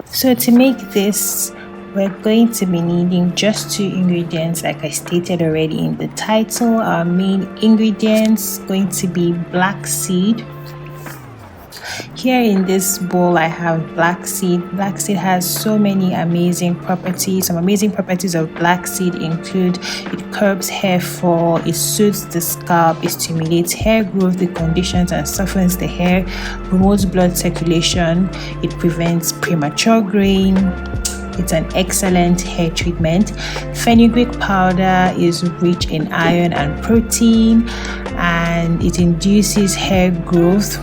So to make this, we're going to be needing just 2 ingredients, like I stated already in the title. Our main ingredients going to be black seed. Here in this bowl, I have black seed. Black seed has so many amazing properties. Some amazing properties of black seed include it curbs hair fall, it soothes the scalp, it stimulates hair growth, it conditions and softens the hair, promotes blood circulation, it prevents premature graying. It's an excellent hair treatment. Fenugreek powder is rich in iron and protein, and it induces hair growth,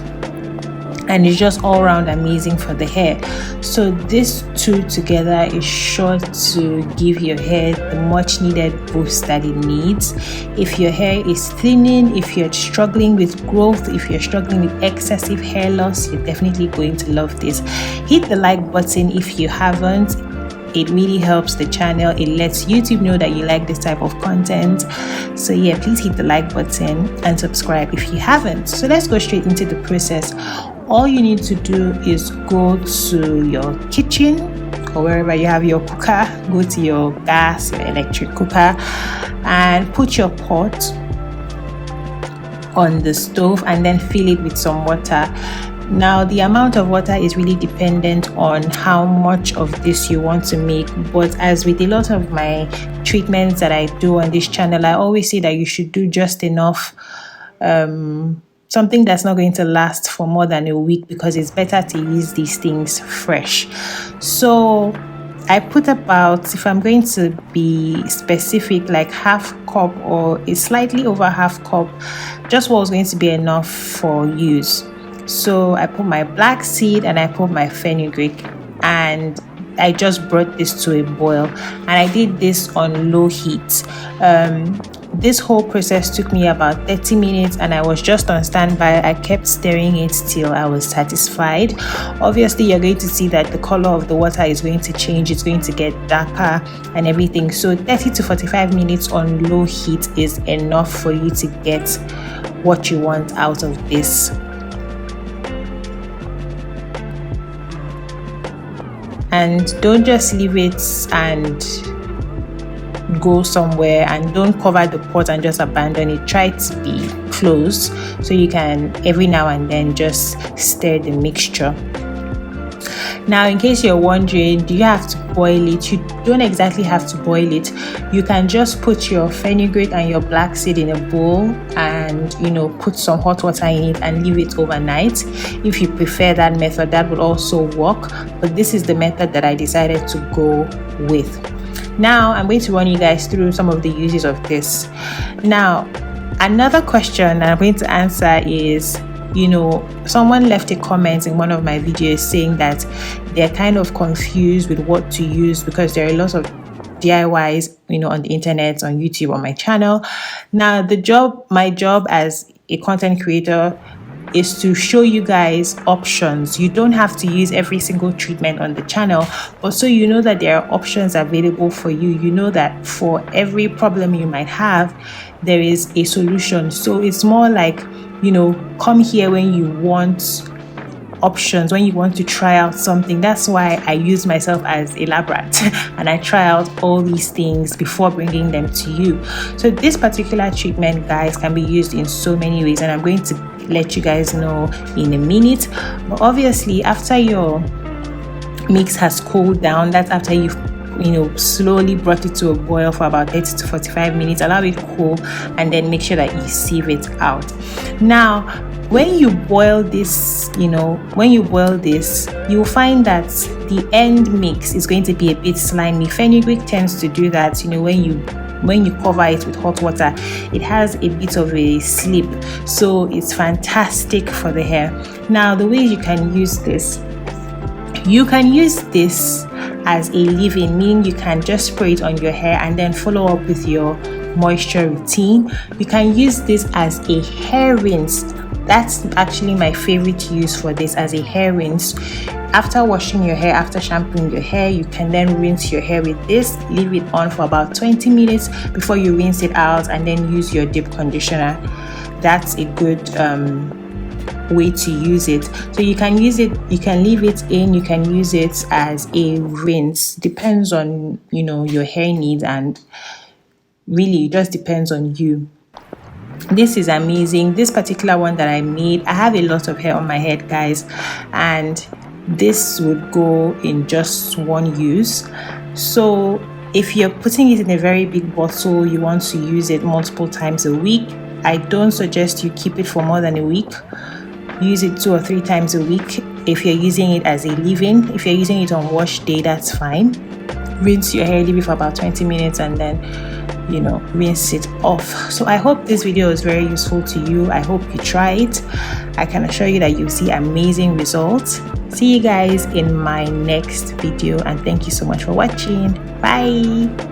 and it's just all around amazing for the hair. So this two together is sure to give your hair the much needed boost that it needs. If your hair is thinning, if you're struggling with growth, if you're struggling with excessive hair loss, you're definitely going to love this. Hit the like button if you haven't. It really helps the channel. It lets YouTube know that you like this type of content. So yeah, please hit the like button and subscribe if you haven't. So let's go straight into the process. All you need to do is go to your kitchen or wherever you have your cooker. Go to your gas, your electric cooker, and put your pot on the stove and then fill it with some water. Now, the amount of water is really dependent on how much of this you want to make, but as with a lot of my treatments that I do on this channel, I always say that you should do just enough, something that's not going to last for more than a week, because it's better to use these things fresh. So I put about, if I'm going to be specific, like half cup or a slightly over half cup, just what was going to be enough for use. So I put my black seed and I put my fenugreek, and I just brought this to a boil, and I did this on low heat. This whole process took me about 30 minutes, and I was just on standby. I kept stirring it till I was satisfied. Obviously, you're going to see that the color of the water is going to change. It's going to get darker and everything. So 30 to 45 minutes on low heat is enough for you to get what you want out of this. And don't just leave it and go somewhere, and don't cover the pot and just abandon it. Try to be closed so you can every now and then just stir the mixture. Now, in case you're wondering, do you have to boil it? You don't exactly have to boil it. You can just put your fenugreek and your black seed in a bowl and, put some hot water in it and leave it overnight. If you prefer that method, that would also work. But this is the method that I decided to go with. Now, I'm going to run you guys through some of the uses of this. Now, another question that I'm going to answer is, someone left a comment in one of my videos saying that they're kind of confused with what to use because there are lots of DIYs, on the internet, on YouTube, on my channel. Now, my job as a content creator is to show you guys options. You don't have to use every single treatment on the channel, but so you know that there are options available for you. You know that for every problem you might have, there is a solution. So it's more like, come here when you want options, when you want to try out something. That's why I use myself as a lab rat and I try out all these things before bringing them to you. So this particular treatment, guys, can be used in so many ways, and I'm going to let you guys know in a minute. But obviously, after your mix has cooled down, that's after you've slowly brought it to a boil for about 30 to 45 minutes, allow it to cool, and then make sure that you sieve it out. Now, when you boil this, you'll find that the end mix is going to be a bit slimy. Fenugreek tends to do that, when you cover it with hot water, it has a bit of a slip, so it's fantastic for the hair. Now, the ways you can use this as a leave-in, meaning you can just spray it on your hair and then follow up with your moisture routine. You can use this as a hair rinse. That's actually my favorite use for this, as a hair rinse. After washing your hair, after shampooing your hair, you can then rinse your hair with this, leave it on for about 20 minutes before you rinse it out, and then use your deep conditioner. That's a good way to use it. So you can use it, you can leave it in, you can use it as a rinse. Depends on, you know, your hair needs, and really it just depends on you. This is amazing. This particular one that I made, I have a lot of hair on my head, guys, and this would go in just one use. So if you're putting it in a very big bottle, you want to use it multiple times a week, I don't suggest you keep it for more than a week. Use it 2 or 3 times a week. If you're using it as a leave-in, if you're using it on wash day, that's fine. Rinse your hair, leave it for about 20 minutes, and then, you know, rinse it off. So I hope this video is very useful to you. I hope you try it. I can assure you that you'll see amazing results. See you guys in my next video, and thank you so much for watching. Bye.